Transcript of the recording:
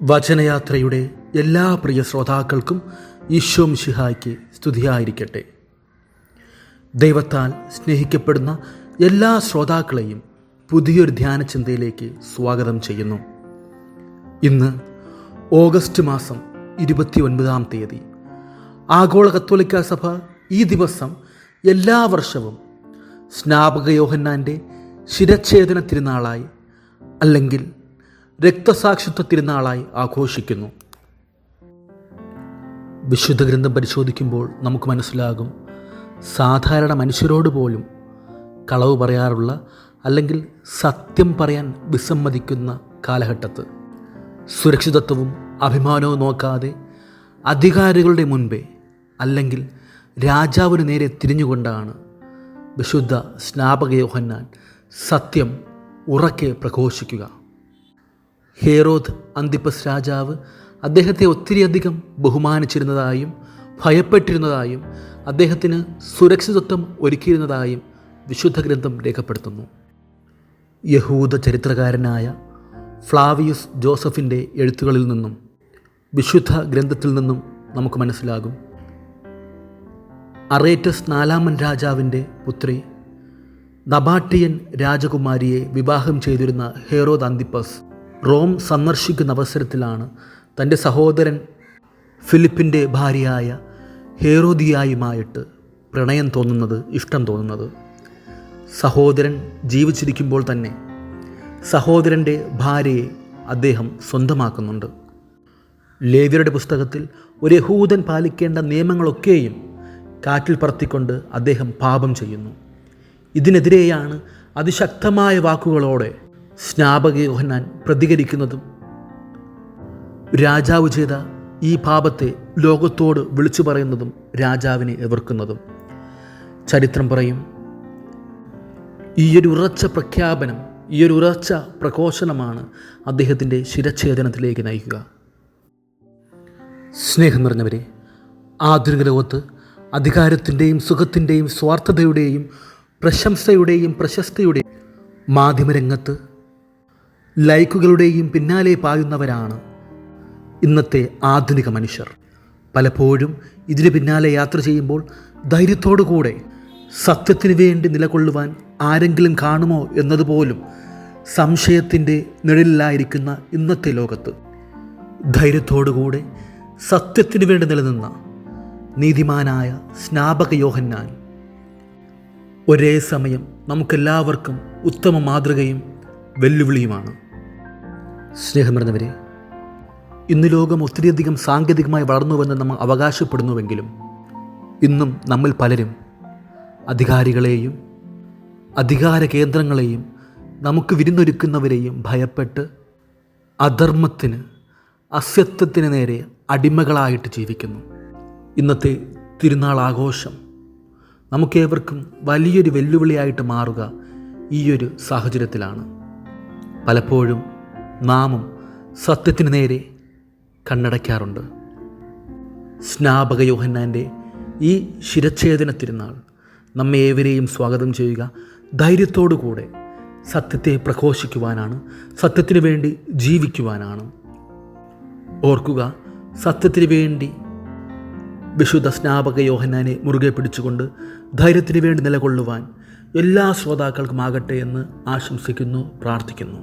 വചനയാത്രയുടെ എല്ലാ പ്രിയ ശ്രോതാക്കൾക്കും ഈശോ മിശിഹായ്ക്ക് സ്തുതിയായിരിക്കട്ടെ. ദൈവത്താൽ സ്നേഹിക്കപ്പെടുന്ന എല്ലാ ശ്രോതാക്കളെയും പുതിയൊരു ധ്യാന ചിന്തയിലേക്ക് സ്വാഗതം ചെയ്യുന്നു. ഇന്ന് ഓഗസ്റ്റ് മാസം 29-ാം തീയതി. ആഗോള കത്തോലിക്കാ സഭ ഈ ദിവസം എല്ലാ വർഷവും സ്നാപക യോഹന്നാൻ്റെ ശിരച്ഛേദന തിരുനാളായി അല്ലെങ്കിൽ രക്തസാക്ഷിത്വ തിരുനാളായി ആഘോഷിക്കുന്നു. വിശുദ്ധ ഗ്രന്ഥം പരിശോധിക്കുമ്പോൾ നമുക്ക് മനസ്സിലാകും, സാധാരണ മനുഷ്യരോട് പോലും കളവ് പറയാറുള്ള അല്ലെങ്കിൽ സത്യം പറയാൻ വിസമ്മതിക്കുന്ന കാലഘട്ടത്ത് സുരക്ഷിതത്വവും അഭിമാനവും നോക്കാതെ അധികാരികളുടെ മുൻപേ അല്ലെങ്കിൽ രാജാവിന് നേരെ തിരിഞ്ഞുകൊണ്ടാണ് വിശുദ്ധ സ്നാപക യോഹന്നാൻ സത്യം ഉറക്കെ പ്രഘോഷിക്കുക. ഹേറോദ് അന്തിപ്പസ് രാജാവ് അദ്ദേഹത്തെ ഒത്തിരിയധികം ബഹുമാനിച്ചിരുന്നതായും ഭയപ്പെട്ടിരുന്നതായും അദ്ദേഹത്തിന് സുരക്ഷിതത്വം ഒരുക്കിയിരുന്നതായും വിശുദ്ധ ഗ്രന്ഥം രേഖപ്പെടുത്തുന്നു. യഹൂദ ചരിത്രകാരനായ ഫ്ലാവിയസ് ജോസഫിൻ്റെ എഴുത്തുകളിൽ നിന്നും വിശുദ്ധ ഗ്രന്ഥത്തിൽ നിന്നും നമുക്ക് മനസ്സിലാകും, അറേറ്റസ് 4-ാമൻ രാജാവിൻ്റെ പുത്രി നബാട്ടിയൻ രാജകുമാരിയെ വിവാഹം ചെയ്തിരുന്ന ഹേറോദ് അന്തിപ്പസ് റോം സന്ദർശിക്കുന്ന അവസരത്തിലാണ് തൻ്റെ സഹോദരൻ ഫിലിപ്പിൻ്റെ ഭാര്യയായ ഹേറോദിയായുമായിട്ട് പ്രണയം തോന്നുന്നത്, ഇഷ്ടം തോന്നുന്നത്. സഹോദരൻ ജീവിച്ചിരിക്കുമ്പോൾ തന്നെ സഹോദരൻ്റെ ഭാര്യയെ അദ്ദേഹം സ്വന്തമാക്കുന്നുണ്ട്. ലേവ്യരുടെ പുസ്തകത്തിൽ ഒരു യഹൂദൻ പാലിക്കേണ്ട നിയമങ്ങളൊക്കെയും കാറ്റിൽ പറത്തിക്കൊണ്ട് അദ്ദേഹം പാപം ചെയ്യുന്നു. ഇതിനെതിരെയാണ് അതിശക്തമായ വാക്കുകളോടെ സ്നാപക യോഹന്നാൻ പ്രതികരിക്കുന്നതും രാജാവ് ചെയ്ത ഈ പാപത്തെ ലോകത്തോട് വിളിച്ചു പറയുന്നതും രാജാവിനെ എതിർക്കുന്നതും. ചരിത്രം പറയും, ഈയൊരു ഉറച്ച പ്രഖ്യാപനം, ഈയൊരു ഉറച്ച പ്രഘോഷണമാണ് അദ്ദേഹത്തിൻ്റെ ശിരച്ഛേദനത്തിലേക്ക് നയിക്കുക. സ്നേഹം നിറഞ്ഞവരെ, ആധുനിക ലോകത്ത് അധികാരത്തിൻ്റെയും സുഖത്തിൻ്റെയും സ്വാർത്ഥതയുടെയും പ്രശംസയുടെയും പ്രശസ്തിയുടെയും മാധ്യമരംഗത്ത് ലൈക്കുകളുടെയും പിന്നാലെ പായുന്നവരാണ് ഇന്നത്തെ ആധുനിക മനുഷ്യർ. പലപ്പോഴും ഇതിന് പിന്നാലെ യാത്ര ചെയ്യുമ്പോൾ ധൈര്യത്തോടുകൂടെ സത്യത്തിന് വേണ്ടി നിലകൊള്ളുവാൻ ആരെങ്കിലും കാണുമോ എന്നതുപോലും സംശയത്തിൻ്റെ നിഴലിലായിരിക്കുന്ന ഇന്നത്തെ ലോകത്ത് ധൈര്യത്തോടുകൂടെ സത്യത്തിന് വേണ്ടി നിലനിന്ന നീതിമാനായ സ്നാപക യോഹന്നാൻ ഒരേ സമയം നമുക്കെല്ലാവർക്കും ഉത്തമ മാതൃകയും വെല്ലുവിളിയുമാണ്. സ്നേഹം നിറഞ്ഞവരെ, ഇന്ന് ലോകം ഒത്തിരിയധികം സാങ്കേതികമായി വളർന്നുവെന്ന് നമ്മൾ അവകാശപ്പെടുന്നുവെങ്കിലും ഇന്നും നമ്മിൽ പലരും അധികാരികളെയും അധികാര കേന്ദ്രങ്ങളെയും നമുക്ക് വിരുന്നൊരുക്കുന്നവരെയും ഭയപ്പെട്ട് അധർമ്മത്തിന്, അസത്യത്തിന് നേരെ അടിമകളായിട്ട് ജീവിക്കുന്നു. ഇന്നത്തെ തിരുനാൾ ആഘോഷം നമുക്കേവർക്കും വലിയൊരു വെല്ലുവിളിയായിട്ട് മാറുക ഈയൊരു സാഹചര്യത്തിലാണ്. പലപ്പോഴും നാമും സത്യത്തിന് നേരെ കണ്ണടയ്ക്കാറുണ്ട്. സ്നാപക യോഹന്നാൻ്റെ ഈ ശിരച്ഛേദന തിരുനാൾ നമ്മെ ഏവരെയും സ്വാഗതം ചെയ്യുക. ധൈര്യത്തോടുകൂടെ സത്യത്തെ പ്രഘോഷിക്കുവാനാണ്, സത്യത്തിന് വേണ്ടി ജീവിക്കുവാനാണ്. ഓർക്കുക, സത്യത്തിന് വേണ്ടി വിശുദ്ധ സ്നാപക യോഹന്നാനെ മുറുകെ പിടിച്ചുകൊണ്ട് ധൈര്യത്തിന് വേണ്ടി നിലകൊള്ളുവാൻ എല്ലാ ശ്രോതാക്കൾക്കും ആകട്ടെ എന്ന് ആശംസിക്കുന്നു, പ്രാർത്ഥിക്കുന്നു.